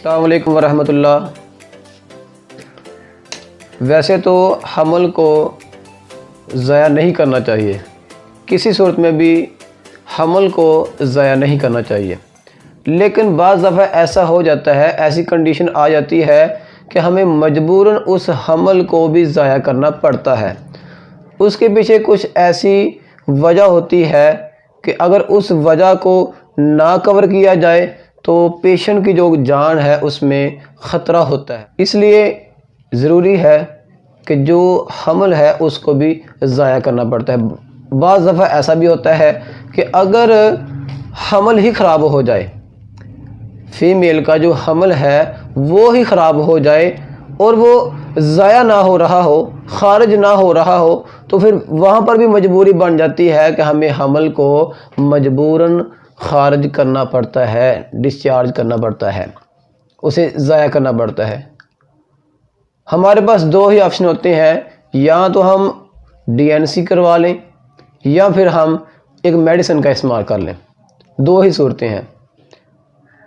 अस्सलाम वालेकुम वरहमतुल्लाह। वैसे तो हमल को ज़ाया नहीं करना चाहिए, किसी सूरत में भी हमल को ज़ाया नहीं करना चाहिए, लेकिन बाज़ दफ़ा ऐसा हो जाता है, ऐसी कंडीशन आ जाती है कि हमें मजबूरन उस हमल को भी ज़ाया करना पड़ता है। उसके पीछे कुछ ऐसी वजह होती है कि अगर उस वजह को ना कवर किया जाए तो पेशेंट की जो जान है उसमें ख़तरा होता है। इसलिए ज़रूरी है कि जो हमल है उसको भी ज़ाया करना पड़ता है। बाज़ दफ़ा ऐसा भी होता है कि अगर हमल ही ख़राब हो जाए, फ़ीमेल का जो हमल है वो ही ख़राब हो जाए और वो ज़ाया ना हो रहा हो, ख़ारिज ना हो रहा हो, तो फिर वहाँ पर भी मजबूरी बन जाती है कि हमें हमल को मजबूरन ख़ारिज करना पड़ता है, डिस्चार्ज करना पड़ता है, उसे ज़ाया करना पड़ता है। हमारे पास दो ही ऑप्शन होते हैं, या तो हम डीएनसी करवा लें या फिर हम एक मेडिसिन का इस्तेमाल कर लें। दो ही सूरतें हैं।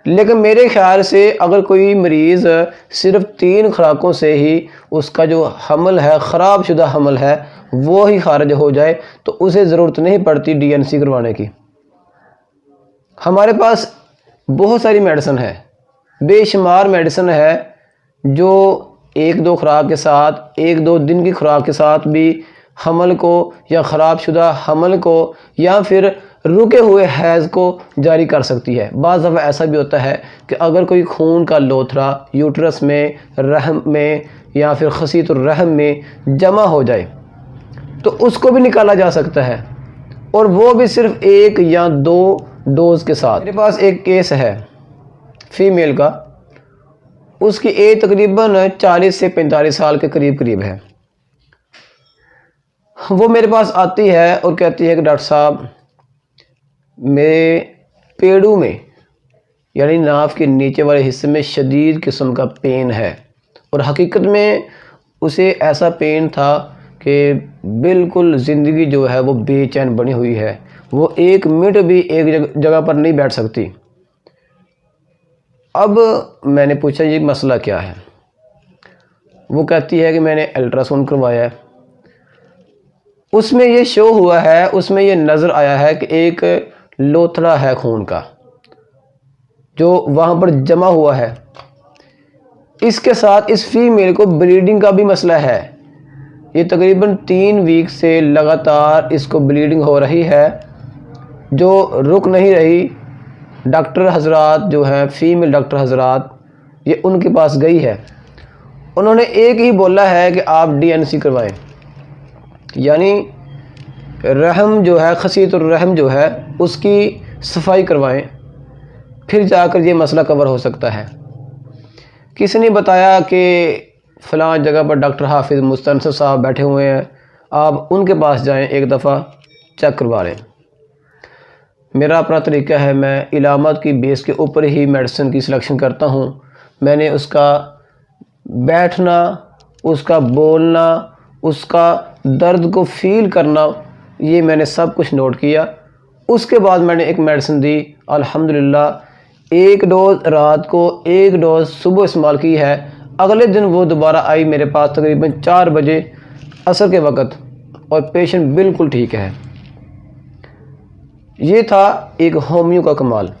लेकिन मेरे ख़्याल से अगर कोई मरीज़ सिर्फ़ 3 खुराकों से ही उसका जो हमल है, ख़राब शुदा हमल है, वो ही ख़ारिज हो जाए तो उसे ज़रूरत नहीं पड़ती डीएनसी करवाने की। हमारे पास बहुत सारी मेडिसिन है, बेशुमार मेडिसिन है जो 1-2 खुराक के साथ, 1-2 दिन की खुराक के साथ भी हमल को या ख़राब शुदा हमल को या फिर रुके हुए हैज़ को जारी कर सकती है। बाज़ दफ़ा ऐसा भी होता है कि अगर कोई खून का लोथरा यूट्रस में, रहम में या फिर खसीतुर रहम में जमा हो जाए तो उसको भी निकाला जा सकता है, और वो भी सिर्फ़ 1 या 2 डोज़ के साथ। मेरे पास एक केस है फ़ीमेल का, उसकी एज तकरीबन 40 से 45 साल के करीब है। वो मेरे पास आती है और कहती है कि डॉक्टर साहब, मेरे पेड़ों में यानी नाफ के नीचे वाले हिस्से में शदीद किस्म का पेन है, और हकीकत में उसे ऐसा पेन था कि बिल्कुल ज़िंदगी जो है वो बेचैन बनी हुई है, वो 1 मिनट भी एक जगह पर नहीं बैठ सकती। अब मैंने पूछा ये मसला क्या है। वो कहती है कि मैंने अल्ट्रासाउंड करवाया है, उसमें ये शो हुआ है, उसमें ये नज़र आया है कि एक लोथड़ा है खून का जो वहाँ पर जमा हुआ है। इसके साथ इस फीमेल को ब्लीडिंग का भी मसला है। ये तकरीबन 3 वीक से लगातार इसको ब्लीडिंग हो रही है जो रुक नहीं रही। डॉक्टर हजरात जो हैं, फ़ीमेल डॉक्टर हजरात, ये उनके पास गई है, उन्होंने एक ही बोला है कि आप डीएनसी करवाएं, यानी रहम जो है, खसीतुर रहम जो है, उसकी सफाई करवाएं, फिर जाकर ये मसला कवर हो सकता है। किसी ने बताया कि फ़लाँ जगह पर डॉक्टर हाफिज़ मुस्तनसर साहब बैठे हुए हैं, आप उनके पास जाएं, एक दफ़ा चेक करवा लें। मेरा अपना तरीका है, मैं इलामत की बेस के ऊपर ही मेडिसिन की सिलेक्शन करता हूँ। मैंने उसका बैठना, उसका बोलना, उसका दर्द को फ़ील करना, ये मैंने सब कुछ नोट किया। उसके बाद मैंने एक मेडिसिन दी, अल्हम्दुलिल्लाह 1 डोज़ रात को, 1 डोज़ सुबह इस्तेमाल की है। अगले दिन वो दोबारा आई मेरे पास तकरीबन 4 बजे असर के वक़्त, और पेशेंट बिल्कुल ठीक है। ये था एक होमियो का कमाल,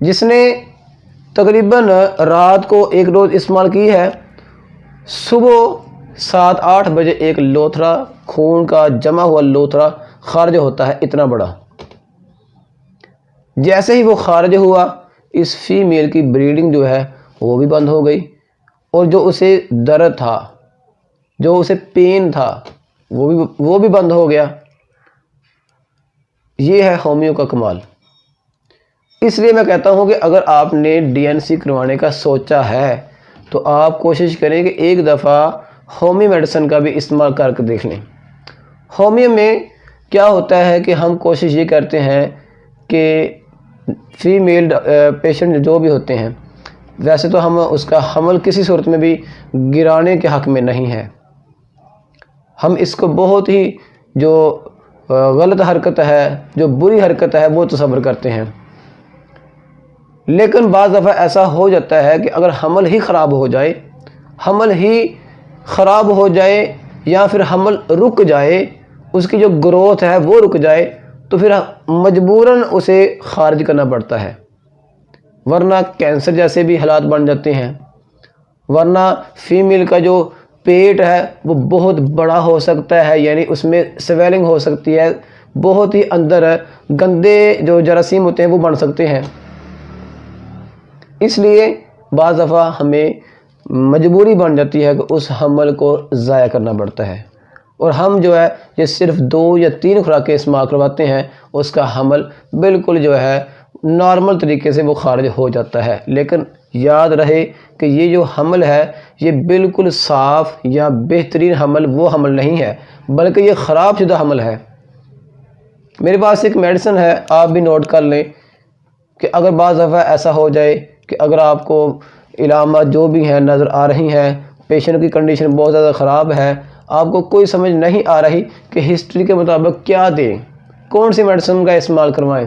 जिसने तकरीबन रात को 1 डोज़ इस्तेमाल की है, सुबह 7-8 बजे एक लोथड़ा, खून का जमा हुआ लोथड़ा खारिज होता है, इतना बड़ा। जैसे ही वो खारिज हुआ, इस फीमेल की ब्लीडिंग जो है वो भी बंद हो गई, और जो उसे दर्द था, जो उसे पेन था, वो भी बंद हो गया। ये है होमियो का कमाल। इसलिए मैं कहता हूँ कि अगर आपने डीएनसी करवाने का सोचा है तो आप कोशिश करें कि एक दफ़ा होमियो मेडिसिन का भी इस्तेमाल करके देख लें। होमियो में क्या होता है कि हम कोशिश ये करते हैं कि फ़ीमेल पेशेंट जो भी होते हैं, वैसे तो हम उसका हमल किसी सूरत में भी गिराने के हक़ में नहीं है। हम इसको बहुत ही जो गलत हरकत है, जो बुरी हरकत है, वो तसव्वुर करते हैं। लेकिन बाज़ दफ़ा ऐसा हो जाता है कि अगर हमल ही ख़राब हो जाए, हमल ही ख़राब हो जाए या फिर हमल रुक जाए, उसकी जो ग्रोथ है वो रुक जाए, तो फिर मजबूरन उसे खारिज करना पड़ता है, वरना कैंसर जैसे भी हालात बन जाते हैं। वरना फीमेल का जो पेट है वो बहुत बड़ा हो सकता है, यानी उसमें स्वेलिंग हो सकती है, बहुत ही अंदर गंदे जो जरासीम होते हैं वो बन सकते हैं। इसलिए बाज़ दफ़ा हमें मजबूरी बन जाती है कि उस हमल को ज़ाया करना पड़ता है, और हम जो है ये सिर्फ 2 या 3 खुराकें इस्तेमाल करवाते हैं, उसका हमल बिल्कुल जो है नॉर्मल तरीके से वो खारिज हो जाता है। लेकिन याद रहे कि ये जो हमल है ये बिल्कुल साफ़ या बेहतरीन हमल वो हमल नहीं है, बल्कि ये ख़राब शुदा हमल है। मेरे पास एक मेडिसिन है, आप भी नोट कर लें कि अगर बाज़ दफ़ा ऐसा हो जाए कि अगर आपको इलामात जो भी हैं नज़र आ रही हैं, पेशेंट की कंडीशन बहुत ज़्यादा ख़राब है, आपको कोई समझ नहीं आ रही कि हिस्ट्री के मुताबिक क्या दें, कौन सी मेडिसिन का इस्तेमाल करवाएं,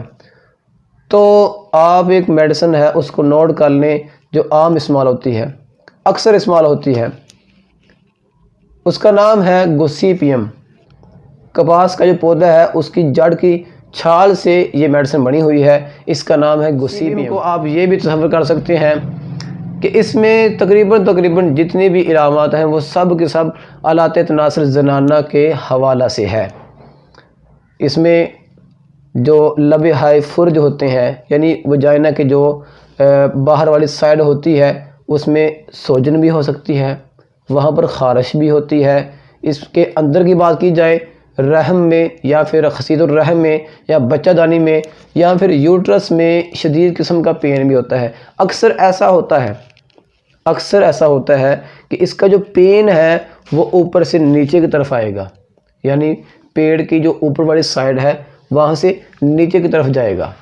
तो आप एक मेडिसिन है उसको नोट कर लें जो आम इस्तेमाल होती है, अक्सर इस्तेमाल होती है। उसका नाम है गोसिपियम। कपास का जो पौधा है उसकी जड़ की छाल से ये मेडिसिन बनी हुई है, इसका नाम है गोसिपियम। को आप ये भी तसव्वुर कर सकते हैं कि इसमें तकरीबन जितनी भी इलामात हैं वो सब के सब आलात तनासुर ज़नाना के हवाला से है। इसमें जो लबे हाई फुर्ज होते हैं, यानी वजाइना के जो बाहर वाली साइड होती है उसमें सोजन भी हो सकती है, वहाँ पर ख़ारिश भी होती है। इसके अंदर की बात की जाए, रहम में या फिर खसीदुर रहम में या बच्चादानी में या फिर यूट्रस में शदीद किस्म का पेन भी होता है। अक्सर ऐसा होता है कि इसका जो पेन है वो ऊपर से नीचे की तरफ आएगा, यानी पेड़ की जो ऊपर वाली साइड है वहाँ से नीचे की तरफ जाएगा,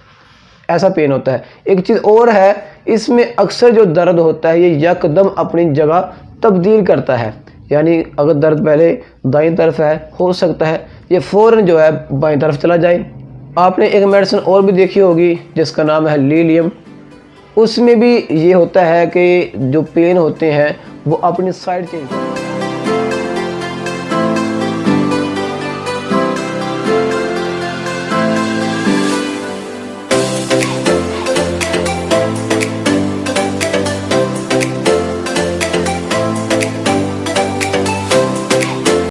ऐसा पेन होता है। एक चीज़ और है, इसमें अक्सर जो दर्द होता है ये यकदम अपनी जगह तब्दील करता है, यानी अगर दर्द पहले दाईं तरफ है हो सकता है ये फ़ौरन जो है बाईं तरफ चला जाए। आपने एक मेडिसिन और भी देखी होगी जिसका नाम है लीलियम। उसमें भी ये होता है कि जो पेन होते हैं वो अपनी साइड चेंज